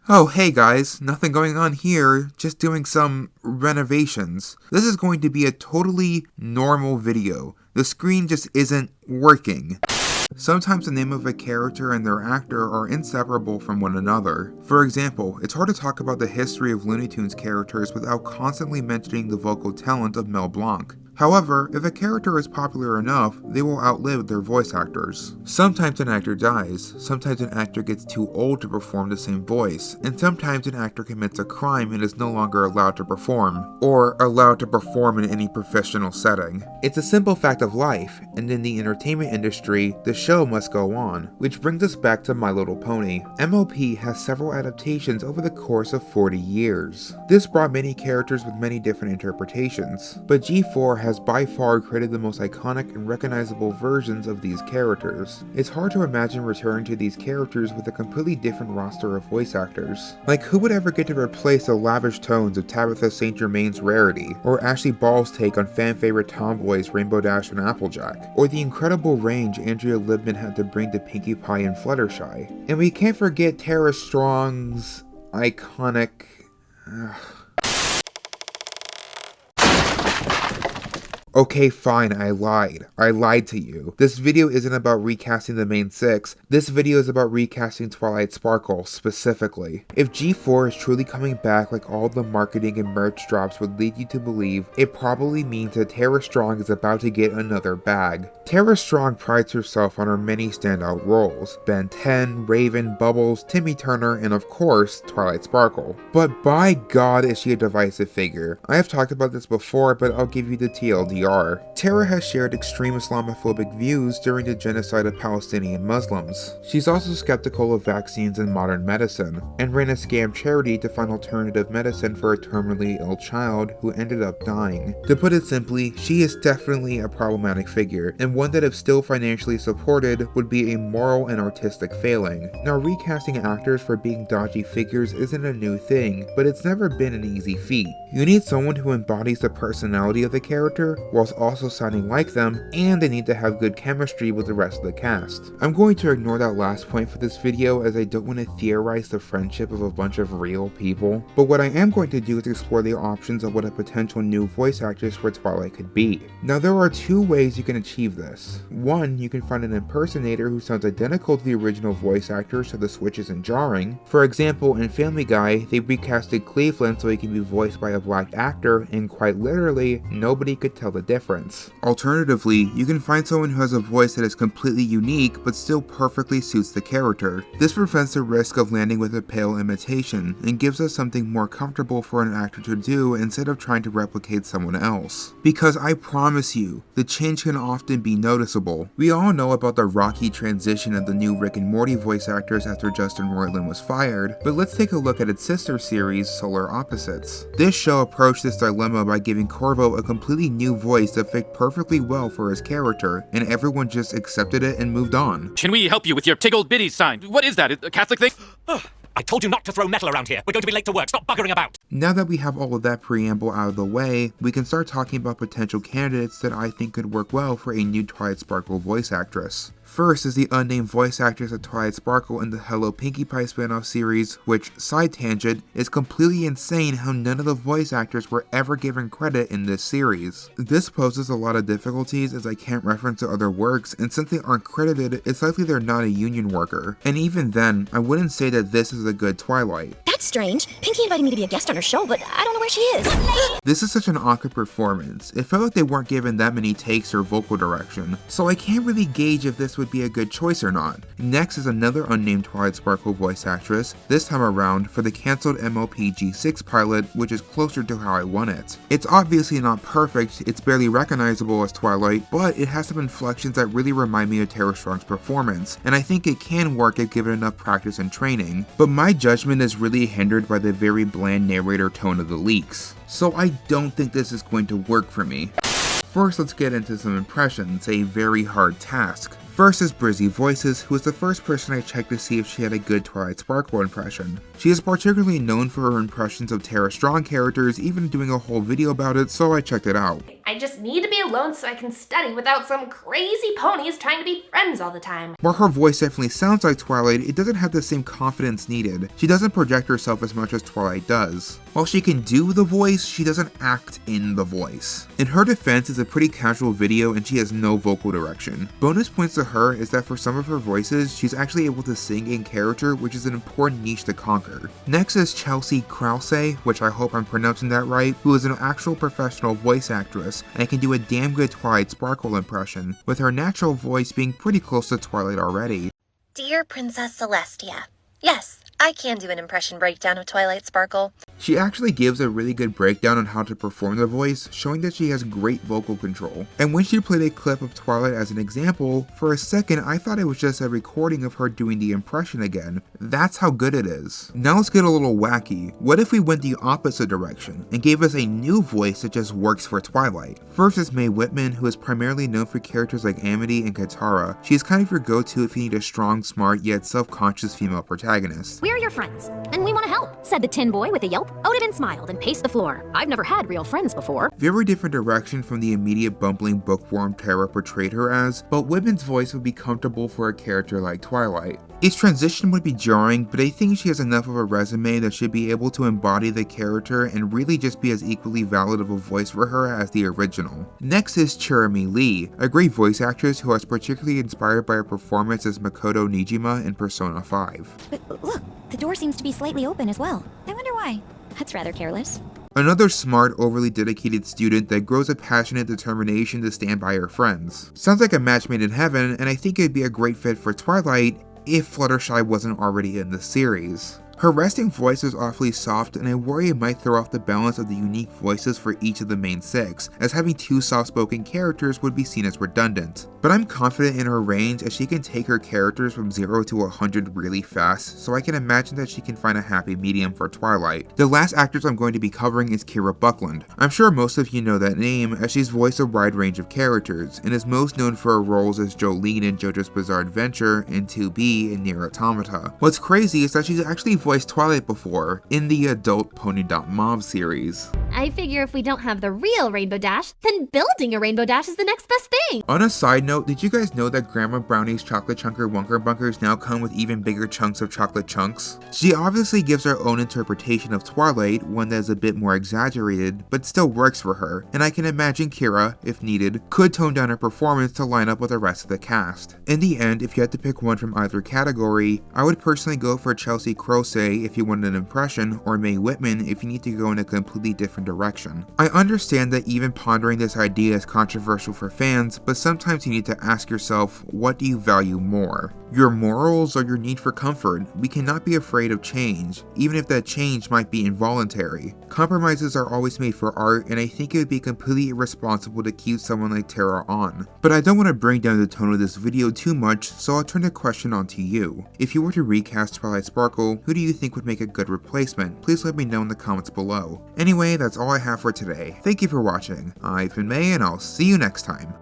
Oh, hey guys, nothing going on here, just doing some renovations. This is going to be a totally normal video. The screen just isn't working. Sometimes the name of a character and their actor are inseparable from one another. For example, it's hard to talk about the history of Looney Tunes characters without constantly mentioning the vocal talent of Mel Blanc. However, if a character is popular enough, they will outlive their voice actors. Sometimes an actor dies, sometimes an actor gets too old to perform the same voice, and sometimes an actor commits a crime and is no longer allowed to perform, or allowed to perform in any professional setting. It's a simple fact of life, and in the entertainment industry, the show must go on, which brings us back to My Little Pony. MOP has several adaptations over the course of 40 years. This brought many characters with many different interpretations, but G4 has by far created the most iconic and recognizable versions of these characters. It's hard to imagine returning to these characters with a completely different roster of voice actors. Like, who would ever get to replace the lavish tones of Tabitha St. Germain's Rarity, or Ashley Ball's take on fan favorite tomboys Rainbow Dash and Applejack, or the incredible range Andrea Libman had to bring to Pinkie Pie and Fluttershy. And we can't forget Tara Strong's iconic... Okay, fine, I lied. I lied to you. This video isn't about recasting the Mane Six. This video is about recasting Twilight Sparkle, specifically. If G4 is truly coming back like all the marketing and merch drops would lead you to believe, it probably means that Tara Strong is about to get another bag. Tara Strong prides herself on her many standout roles: Ben 10, Raven, Bubbles, Timmy Turner, and of course, Twilight Sparkle. But by God is she a divisive figure. I have talked about this before, but I'll give you the TLDR. Tara has shared extreme Islamophobic views during the genocide of Palestinian Muslims. She's also skeptical of vaccines and modern medicine, and ran a scam charity to find alternative medicine for a terminally ill child who ended up dying. To put it simply, she is definitely a problematic figure, and one that if still financially supported would be a moral and artistic failing. Now, recasting actors for being dodgy figures isn't a new thing, but it's never been an easy feat. You need someone who embodies the personality of the character, whilst also sounding like them, and they need to have good chemistry with the rest of the cast. I'm going to ignore that last point for this video as I don't want to theorize the friendship of a bunch of real people, but what I am going to do is explore the options of what a potential new voice actress for Twilight could be. Now, there are two ways you can achieve this. One, you can find an impersonator who sounds identical to the original voice actor so the switch isn't jarring. For example, in Family Guy, they recasted Cleveland so he can be voiced by a black actor, and quite literally, nobody could tell the difference. Alternatively, you can find someone who has a voice that is completely unique but still perfectly suits the character. This prevents the risk of landing with a pale imitation and gives us something more comfortable for an actor to do instead of trying to replicate someone else. Because I promise you, the change can often be noticeable. We all know about the rocky transition of the new Rick and Morty voice actors after Justin Roiland was fired, but let's take a look at its sister series, Solar Opposites. This show approached this dilemma by giving Corvo a completely new voice that fit perfectly well for his character, and everyone just accepted it and moved on. Can we help you with your tickled bitties sign? What is that, a Catholic thing? I told you not to throw metal around here. We're going to be late to work. Stop buggering about. Now that we have all of that preamble out of the way, we can start talking about potential candidates that I think could work well for a new Twilight Sparkle voice actress. First is the unnamed voice actress of Twilight Sparkle in the Hello Pinkie Pie spinoff series, which, side tangent, is completely insane how none of the voice actors were ever given credit in this series. This poses a lot of difficulties as I can't reference to other works, and since they aren't credited, it's likely they're not a union worker. And even then, I wouldn't say that this is a good Twilight. That's strange. Pinkie invited me to be a guest on her show, but I don't know where she is. This is such an awkward performance. It felt like they weren't given that many takes or vocal direction, so I can't really gauge if this would be a good choice or not. Next is another unnamed Twilight Sparkle voice actress, this time around for the cancelled MOP G6 pilot, which is closer to how I want it. It's obviously not perfect, it's barely recognizable as Twilight, but it has some inflections that really remind me of Tara Strong's performance, and I think it can work if given enough practice and training. But my judgment is really hindered by the very bland narrator tone of the leaks, so I don't think this is going to work for me. First, let's get into some impressions, a very hard task. First is Brizzy Voices, who was the first person I checked to see if she had a good Twilight Sparkle impression. She is particularly known for her impressions of Tara Strong characters, even doing a whole video about it, so I checked it out. I just need to be alone so I can study without some crazy ponies trying to be friends all the time. While her voice definitely sounds like Twilight, it doesn't have the same confidence needed. She doesn't project herself as much as Twilight does. While she can do the voice, she doesn't act in the voice. In her defense, it's a pretty casual video and she has no vocal direction. Bonus points to her is that for some of her voices, she's actually able to sing in character, which is an important niche to conquer. Next is Chelsea Krause, which I hope I'm pronouncing that right, who is an actual professional voice actress and can do a damn good Twilight Sparkle impression, with her natural voice being pretty close to Twilight already. Dear Princess Celestia, yes, I can do an impression breakdown of Twilight Sparkle. She actually gives a really good breakdown on how to perform the voice, showing that she has great vocal control. And when she played a clip of Twilight as an example, for a second I thought it was just a recording of her doing the impression again. That's how good it is. Now let's get a little wacky. What if we went the opposite direction and gave us a new voice that just works for Twilight? First is Mae Whitman, who is primarily known for characters like Amity and Katara. She is kind of your go-to if you need a strong, smart, yet self-conscious female protagonist. We're your friends, and we want to help, said the tin boy with a yelp. Odin smiled and paced the floor. I've never had real friends before. Very different direction from the immediate bumbling bookworm Tara portrayed her as, but Whitman's voice would be comfortable for a character like Twilight. Its transition would be jarring, but I think she has enough of a resume that should be able to embody the character and really just be as equally valid of a voice for her as the original. Next is Cherami Lee, a great voice actress who I was particularly inspired by her performance as Makoto Nijima in Persona 5. But look, the door seems to be slightly open as well. I wonder why. That's rather careless. Another smart, overly dedicated student that grows a passionate determination to stand by her friends. Sounds like a match made in heaven, and I think it'd be a great fit for Twilight if Fluttershy wasn't already in the series. Her resting voice is awfully soft, and I worry it might throw off the balance of the unique voices for each of the main six, as having two soft-spoken characters would be seen as redundant. But I'm confident in her range as she can take her characters from 0 to 100 really fast, so I can imagine that she can find a happy medium for Twilight. The last actress I'm going to be covering is Kira Buckland. I'm sure most of you know that name, as she's voiced a wide range of characters, and is most known for her roles as Jolene in JoJo's Bizarre Adventure and 2B in Nier Automata. What's crazy is that she's actually voiced Twilight before in the adult Pony.Mov series. I figure if we don't have the real Rainbow Dash, then building a Rainbow Dash is the next best thing. On a side note, did you guys know that Grandma Brownie's chocolate chunker Wunker Bunkers now come with even bigger chunks of chocolate chunks? She obviously gives her own interpretation of Twilight, one that is a bit more exaggerated, but still works for her, and I can imagine Kira, if needed, could tone down her performance to line up with the rest of the cast. In the end, if you had to pick one from either category, I would personally go for Chelsea Krause if you want an impression, or Mae Whitman if you need to go in a completely different direction. I understand that even pondering this idea is controversial for fans, but sometimes you need to ask yourself, what do you value more? Your morals or your need for comfort? We cannot be afraid of change, even if that change might be involuntary. Compromises are always made for art, and I think it would be completely irresponsible to keep someone like Tara on. But I don't want to bring down the tone of this video too much, so I'll turn the question on to you. If you were to recast Twilight Sparkle, who do you think would make a good replacement? Please let me know in the comments below. Anyway, that's all I have for today. Thank you for watching. I've been May, and I'll see you next time.